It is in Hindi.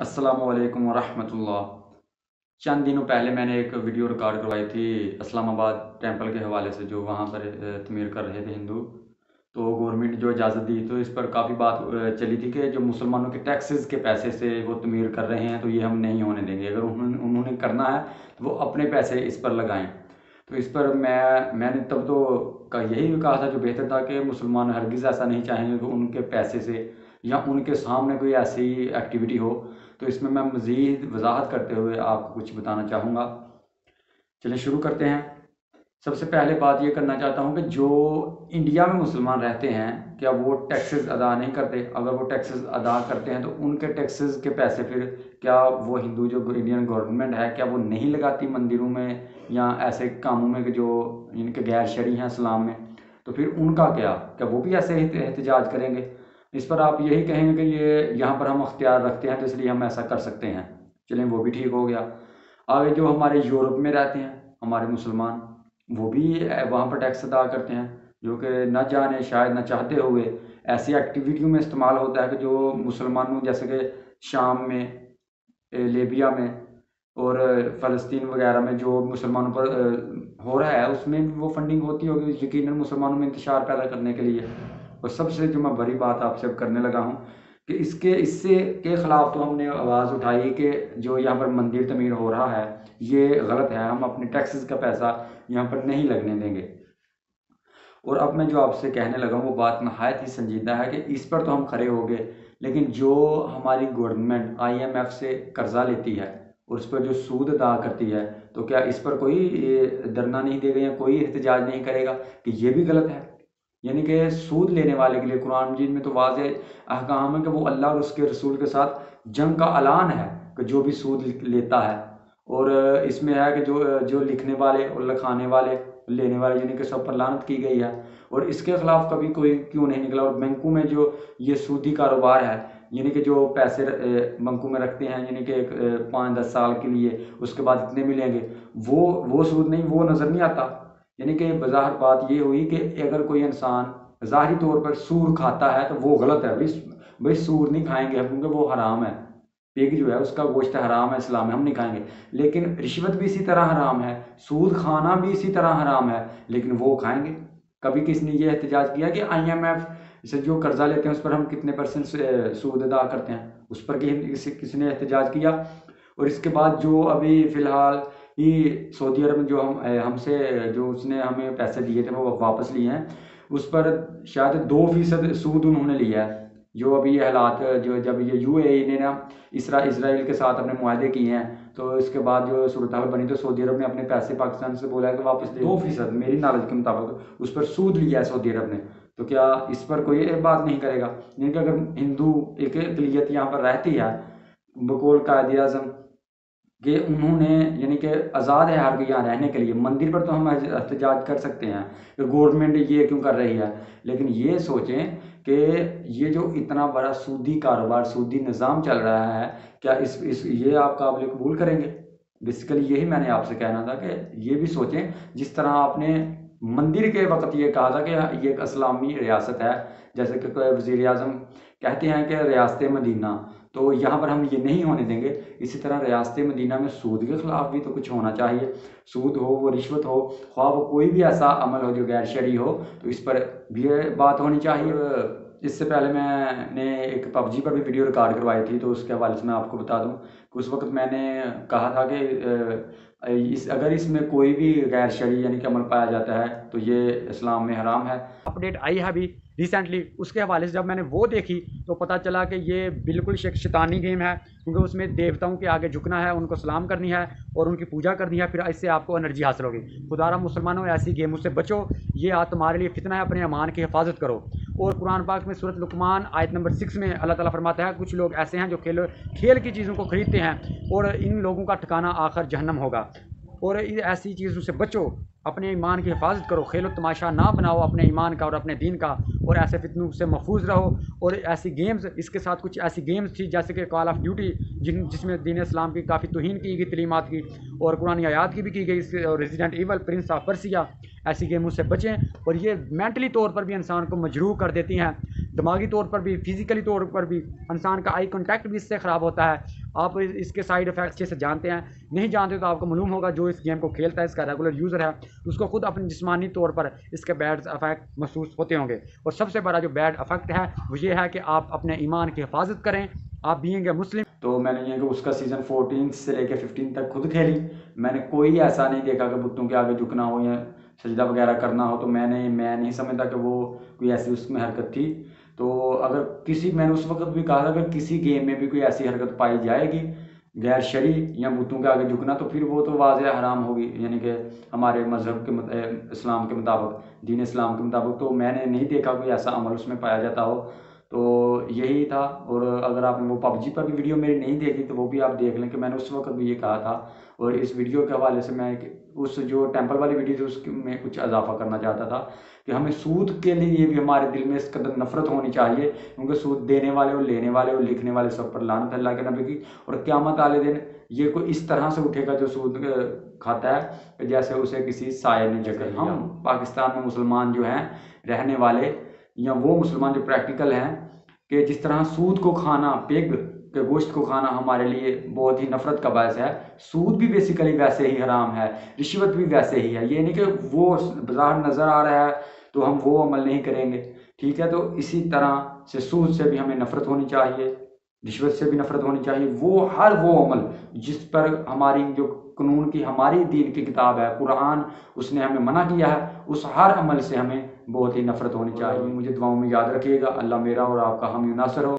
अस्सलामुअलैकुम वरहमतुल्लाह। चंद दिनों पहले मैंने एक वीडियो रिकॉर्ड करवाई थी इस्लामाबाद टेंपल के हवाले से, जो वहाँ पर तमीर कर रहे थे हिंदू। तो गवर्नमेंट जो इजाज़त दी, तो इस पर काफ़ी बात चली थी कि जो मुसलमानों के टैक्सेस के पैसे से वो तमीर कर रहे हैं, तो ये हम नहीं होने देंगे। अगर उन्होंने उन्होंने करना है तो वो अपने पैसे इस पर लगाएं। तो इस पर मैंने तब तो यही कहा था, जो बेहतर था, कि मुसलमान हरगिज़ ऐसा नहीं चाहेंगे कि उनके पैसे से या उनके सामने कोई ऐसी एक्टिविटी हो। तो इसमें मैं मज़ीद वजाहत करते हुए आपको कुछ बताना चाहूँगा। चलिए शुरू करते हैं। सबसे पहले बात ये करना चाहता हूँ कि जो इंडिया में मुसलमान रहते हैं, क्या वो टैक्सेस अदा नहीं करते? अगर वो टैक्सेस अदा करते हैं तो उनके टैक्सेस के पैसे फिर क्या वो हिंदू जो इंडियन गवर्नमेंट है, क्या वो नहीं लगाती मंदिरों में या ऐसे कामों में कि जो इनके गैर शरई हैं इस्लाम में? तो फिर उनका क्या वो भी ऐसे एहतजाज करेंगे? इस पर आप यही कहेंगे कि ये यहाँ पर हम अख्तियार रखते हैं तो इसलिए हम ऐसा कर सकते हैं। चलें, वो भी ठीक हो गया। आगे जो हमारे यूरोप में रहते हैं हमारे मुसलमान, वो भी वहाँ पर टैक्स अदा करते हैं, जो कि न जाने शायद न चाहते हुए ऐसी एक्टिविटियों में इस्तेमाल होता है कि जो मुसलमानों, जैसे कि शाम में, लीबिया में और फ़लस्तीन वगैरह में जो मुसलमानों पर हो रहा है, उसमें भी वो फंडिंग होती होगी यकीनन मुसलमानों में इंतशार पैदा करने के लिए। और सबसे जो मैं बड़ी बात आपसे अब करने लगा हूँ कि इससे के ख़िलाफ़ तो हमने आवाज़ उठाई कि जो यहाँ पर मंदिर तमीर हो रहा है ये गलत है, हम अपने टैक्सेस का पैसा यहाँ पर नहीं लगने देंगे। और अब मैं जो आपसे कहने लगा हूँ वो बात नहायत ही संजीदा है कि इस पर तो हम खड़े हो गए, लेकिन जो हमारी गवर्नमेंट IMF से कर्जा लेती है और उस पर जो सूद अदा करती है, तो क्या इस पर कोई धरना नहीं देगा या कोई एहतजाज नहीं करेगा कि ये भी गलत है? यानी कि सूद लेने वाले के लिए कुरान मजीद में तो वाज़ेह अहकाम है कि वो अल्लाह और उसके रसूल के साथ जंग का ऐलान है कि जो भी सूद लेता है। और इसमें है कि जो जो लिखने वाले और लिखाने वाले, लेने वाले, यानी कि सब पर लानत की गई है। और इसके खिलाफ कभी कोई क्यों नहीं निकला? और बैंकों में जो ये सूदी कारोबार है, यानी कि जो पैसे बैंकों में रखते हैं, यानी कि 5-10 साल के लिए, उसके बाद इतने मिलेंगे, वो सूद नहीं, वो नज़र नहीं आता। यानी कि बज़ाहिर बात ये हुई कि अगर कोई इंसान ज़ाहिरी तौर पर सूर खाता है तो वो गलत है। भाई सूर नहीं खाएंगे हम, क्योंकि वो हराम है। पिग जो है उसका गोश्त हराम है इस्लाम में, हम नहीं खाएंगे। लेकिन रिश्वत भी इसी तरह हराम है, सूद खाना भी इसी तरह हराम है, लेकिन वो खाएंगे। कभी किसी ने ये एहतजाज किया कि IMF से जो कर्जा लेते हैं उस पर हम कितने % सूद अदा करते हैं? उस पर किसी ने एहतजाज किया? और इसके बाद जो अभी फ़िलहाल ही सऊदी अरब में जो हमसे जो उसने हमें पैसे दिए थे वो वापस लिए हैं, उस पर शायद 2% सूद उन्होंने लिया है। जो अभी ये हालात, जो जब ये UAE ने ना इसराइल के साथ अपने मुआहदे किए हैं, तो इसके बाद जो सूरत हाल बनी, तो सऊदी अरब ने अपने पैसे पाकिस्तान से बोला है कि वापस दे। 2% मेरी नॉलेज के मुताबिक उस पर सूद लिया है सऊदी अरब ने। तो क्या इस पर कोई एक बात नहीं करेगा? यानी कि अगर हिंदू एक अक़लियत यहाँ पर रहती है बकौल कायद आज़म कि उन्होंने, यानी कि आज़ाद है हर कोई यहाँ रहने के लिए, मंदिर पर तो हम एहतजाज कर सकते हैं कि गवर्नमेंट ये क्यों कर रही है, लेकिन ये सोचें कि ये जो इतना बड़ा सूदी कारोबार, सूदी निज़ाम चल रहा है, क्या इस ये आप काबिल कबूल करेंगे? बेसिकली यही मैंने आपसे कहना था कि ये भी सोचें। जिस तरह आपने मंदिर के वक्त ये कहा था कि ये एक इस्लामी रियासत है, जैसे कि वज़ीर आज़म कहते हैं कि रियासत मदीना, तो यहाँ पर हम ये नहीं होने देंगे। इसी तरह रियासत मदीना में सूद के ख़िलाफ़ भी तो कुछ होना चाहिए। सूद हो, वो रिश्वत हो, ख्वाह वो कोई भी ऐसा अमल हो जो गैर शरई हो, तो इस पर भी बात होनी चाहिए। इससे पहले मैंने एक PUBG पर भी वीडियो रिकॉर्ड करवाई थी, तो उसके हवाले से मैं आपको बता दूं कि उस वक्त मैंने कहा था कि अगर इसमें कोई भी गैर शरई यानी कि अमल पाया जाता है तो ये इस्लाम में हराम है। अपडेट आई है अभी रिसेंटली, उसके हवाले से जब मैंने वो देखी तो पता चला कि ये बिल्कुल शैतानी गेम है, क्योंकि उसमें देवताओं के आगे झुकना है, उनको सलाम करनी है और उनकी पूजा करनी है, फिर इससे आपको एनर्जी हासिल होगी। खुदारा मुसलमानों ऐसी गेमों से बचो, ये तुम्हारे लिए फितना है, अपने ईमान की हिफाजत करो। और कुरान पाक में सूरत लुकमान आयत नंबर 6 में अल्लाह ताला फरमाता है, कुछ लोग ऐसे हैं जो खेल की चीज़ों को खरीदते हैं और इन लोगों का ठिकाना आखिर जहन्नम होगा। और ऐसी चीज़ों से बचो, अपने ईमान की हिफाजत करो, खेलो तमाशा ना बनाओ अपने ईमान का और अपने दीन का, और ऐसे फितनों से महफूज रहो। और ऐसी गेम्स, इसके साथ कुछ ऐसी गेम्स थी जैसे कि कॉल ऑफ ड्यूटी, जिसमें दीन इस्लाम की काफ़ी तौहीन की गई, तलीमात की और कुरानी आयात की भी की गई, और resident evil, Prince of Persia, ऐसी गेमों से बचें। और ये मेंटली तौर पर भी इंसान को मजरूह कर देती हैं, दिमागी तौर पर भी, फिज़िकली तौर पर भी। इंसान का आई कॉन्टैक्ट भी इससे ख़राब होता है आप इसके साइड इफेक्ट अच्छे से जानते हैं, नहीं जानते तो आपको मालूम होगा। जो इस गेम को खेलता है, इसका रेगुलर यूज़र है, उसको खुद अपने जिस्मानी तौर पर इसके बैड इफेक्ट महसूस होते होंगे। और सबसे बड़ा जो बैड इफेक्ट है वो ये है कि आप अपने ईमान की हिफाजत करें। आप बीइंग ए मुस्लिम, तो मैंने ये कि उसका सीज़न 14 से लेकर 15 तक खुद खेली। मैंने कोई ऐसा नहीं देखा कि बुतों के आगे झुकना हो या सजदा वगैरह करना हो, तो मैं नहीं समझता कि वो कोई ऐसी उसमें हरकत थी। तो अगर किसी, मैंने उस वक्त भी कहा था, अगर किसी गेम में भी कोई ऐसी हरकत पाई जाएगी गैर शरी या बुतों के आगे झुकना, तो फिर वो तो वाज़ेह हराम होगी, यानी कि हमारे मज़हब के इस्लाम के मुताबिक, दीन इस्लाम के मुताबिक। तो मैंने नहीं देखा कोई ऐसा अमल उसमें पाया जाता हो। तो यही था। और अगर आपने वो पबजी पर भी वीडियो मेरी नहीं देखी तो वो भी आप देख लें कि मैंने उस वक्त भी ये कहा था। और इस वीडियो के हवाले से मैं उस जो टेंपल वाली वीडियो थी उसमें कुछ इजाफा करना चाहता था कि हमें सूद के लिए भी हमारे दिल में इस कदर नफरत होनी चाहिए, क्योंकि सूद देने वाले और लेने वाले और लिखने वाले सब पर लानत अल्लाह के नबी की। और क़यामत वाले दिन ये कोई इस तरह से उठेगा जो सूद खाता है जैसे उसे किसी साये ने जकड़ लिया। हम पाकिस्तान में मुसलमान जो हैं रहने वाले, या वो मुसलमान जो प्रैक्टिकल हैं, कि जिस तरह सूद को खाना, पिग के गोश्त को खाना हमारे लिए बहुत ही नफरत का बायस है, सूद भी बेसिकली वैसे ही हराम है, रिश्वत भी वैसे ही है। ये नहीं कि वो बाजार नज़र आ रहा है तो हम वो अमल नहीं करेंगे, ठीक है। तो इसी तरह से सूद से भी हमें नफरत होनी चाहिए, रिश्वत से भी नफरत होनी चाहिए। वो अमल जिस पर हमारी जो कानून की, हमारी दीन की किताब है कुरान, उसने हमें मना किया है, उस हर अमल से हमें बहुत ही नफरत होनी चाहिए। मुझे दुआओं में याद रखिएगा। अल्लाह मेरा और आपका हामी नासर हो।